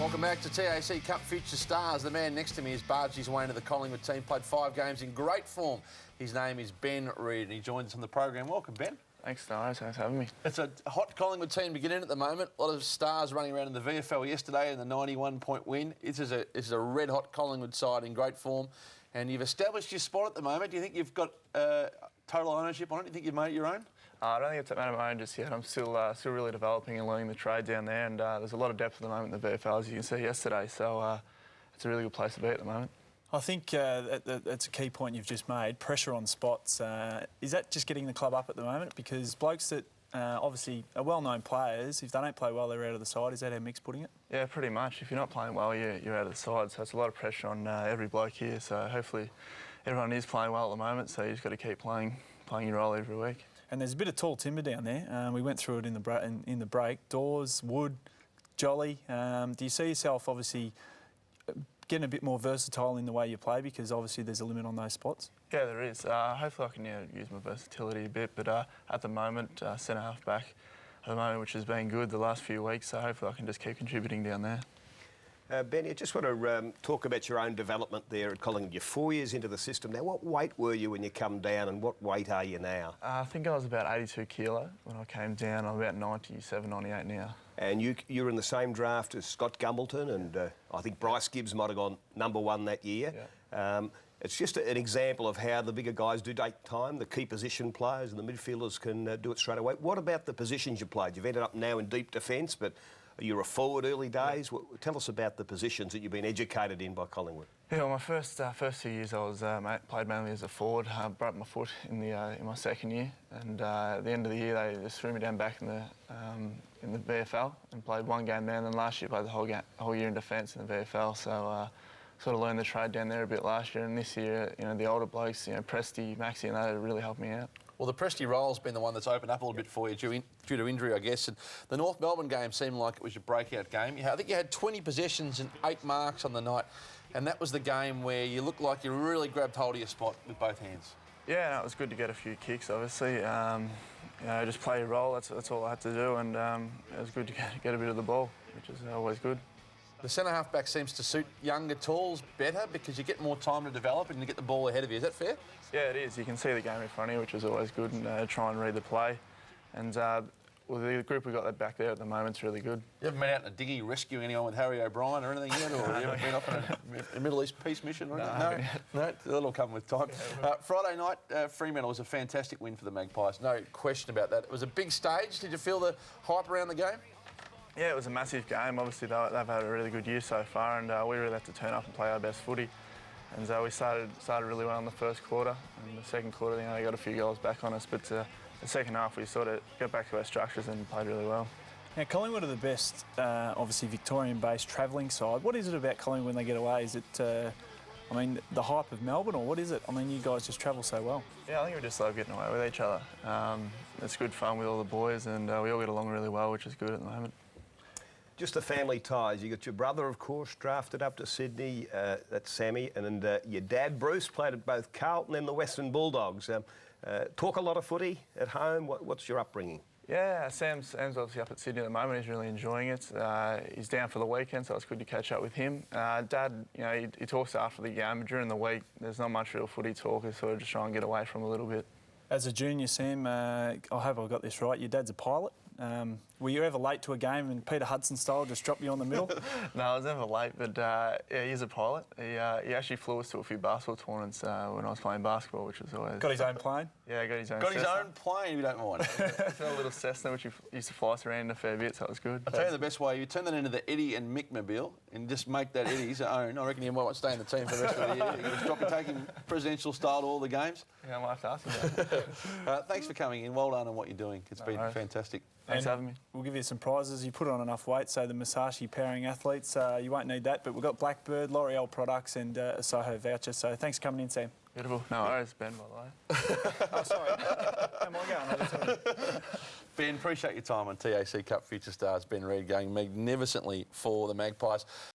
Welcome back to TAC Cup Future Stars. The man next to me has barged his way into the Collingwood team, played 5 games in great form. His name is Ben Reid, and he joins us on the program. Welcome, Ben. Thanks, guys. Thanks for having me. It's a hot Collingwood team to get in at the moment. A lot of stars running around in the VFL yesterday in the 91-point win. This is a red-hot Collingwood side in great form, and you've established your spot at the moment. Do you think you've got total ownership on it? Do you think you've made it your own? I don't think it's made my own just yet. I'm still really developing and learning the trade down there, and there's a lot of depth at the moment in the VFL, as you can see yesterday. So it's a really good place to be at the moment. I think that's a key point you've just made, pressure on spots. Is that just getting the club up at the moment? Because blokes that obviously are well-known players, if they don't play well, they're out of the side. Is that how Mick's putting it? Yeah, pretty much. If you're not playing well, you're out of the side. So it's a lot of pressure on every bloke here. So hopefully everyone is playing well at the moment, so you just got to keep playing your role every week. And there's a bit of tall timber down there. We went through it in the break. Dawes, Wood, Jolly. Do you see yourself obviously getting a bit more versatile in the way you play, because obviously there's a limit on those spots? Yeah, there is. Hopefully I can use my versatility a bit, but at the moment, centre-half back at the moment, which has been good the last few weeks, so hopefully I can just keep contributing down there. Benny, I just want to talk about your own development there at Collingwood. You're 4 years into the system now. What weight were you when you come down, and what weight are you now? I think I was about 82 kilo when I came down. I'm about 97, 98 now. And you're in the same draft as Scott Gumbleton, and I think Bryce Gibbs might have gone #1 that year. Yeah. It's just an example of how the bigger guys do take time. The key position players and the midfielders can do it straight away. What about the positions you played? You've ended up now in deep defence, but you're a forward early days. Yeah. Tell us about the positions that you've been educated in by Collingwood. Yeah, well, my first 2 years I was played mainly as a forward. I broke my foot in my second year, and at the end of the year they just threw me down back in the VFL and played 1 game there. And then last year played the whole year in defence in the VFL. So sort of learned the trade down there a bit last year. And this year, the older blokes, Presty, Maxi, and they really helped me out. Well, the Presty role's been the one that's opened up a little bit for you due to injury, I guess. And the North Melbourne game seemed like it was your breakout game. I think you had 20 possessions and 8 marks on the night, and that was the game where you looked like you really grabbed hold of your spot with both hands. Yeah, no, it was good to get a few kicks, obviously. Just play your role, that's all I had to do, and it was good to get a bit of the ball, which is always good. The centre-half back seems to suit younger talls better because you get more time to develop and you get the ball ahead of you. Is that fair? Yeah, it is. You can see the game in front of you, which is always good, and try and read the play. And the group we've got that back there at the moment is really good. You haven't been out in a dinghy rescuing anyone with Harry O'Brien or anything yet? Or you haven't been off on a Middle East peace mission or anything? No, that'll come with time. Friday night, Fremantle was a fantastic win for the Magpies. No question about that. It was a big stage. Did you feel the hype around the game? Yeah, it was a massive game. Obviously, they've had a really good year so far, and we really had to turn up and play our best footy. And we started really well in the first quarter, and the second quarter, they got a few goals back on us. But the second half, we sort of got back to our structures and played really well. Now, Collingwood are the best, obviously Victorian-based travelling side. What is it about Collingwood when they get away? Is it, the hype of Melbourne, or what is it? You guys just travel so well. Yeah, I think we just love getting away with each other. It's good fun with all the boys, and we all get along really well, which is good at the moment. Just the family ties. You got your brother, of course, drafted up to Sydney. That's Sammy, and your dad, Bruce, played at both Carlton and the Western Bulldogs. Talk a lot of footy at home. What's your upbringing? Yeah, Sam's obviously up at Sydney at the moment. He's really enjoying it. He's down for the weekend, so it's good to catch up with him. Dad, he talks after the game, but during the week, there's not much real footy talk. He's sort of just trying to get away from a little bit. As a junior, Sam, I hope I got this right. Your dad's a pilot. Were you ever late to a game and Peter Hudson style just dropped you on the middle? No, I was never late, but yeah, he's a pilot. He actually flew us to a few basketball tournaments when I was playing basketball, which was always... Got his own plane? Yeah, got his own Got his own plane, if you don't mind. He's got a little Cessna, which he used to fly us around a fair bit, so it was good. I'll tell you the best way, you turn that into the Eddie and Mick mobile and just make that Eddie's own. I reckon he might stay in the team for the rest of the year. You can just drop and take him presidential style to all the games. Yeah, I might have to ask him that. Thanks for coming in. Well done on what you're doing. It's been fantastic. Thanks for having me. We'll give you some prizes. You put on enough weight, so the Musashi pairing athletes, you won't need that, but we've got Blackbird, L'Oreal products and a Soho voucher. So thanks for coming in, Sam. Beautiful. No worries, Ben, by the way. Oh, sorry. How am I going? I'll just tell you. Ben, appreciate your time on TAC Cup Future Stars. Ben Reid going magnificently for the Magpies.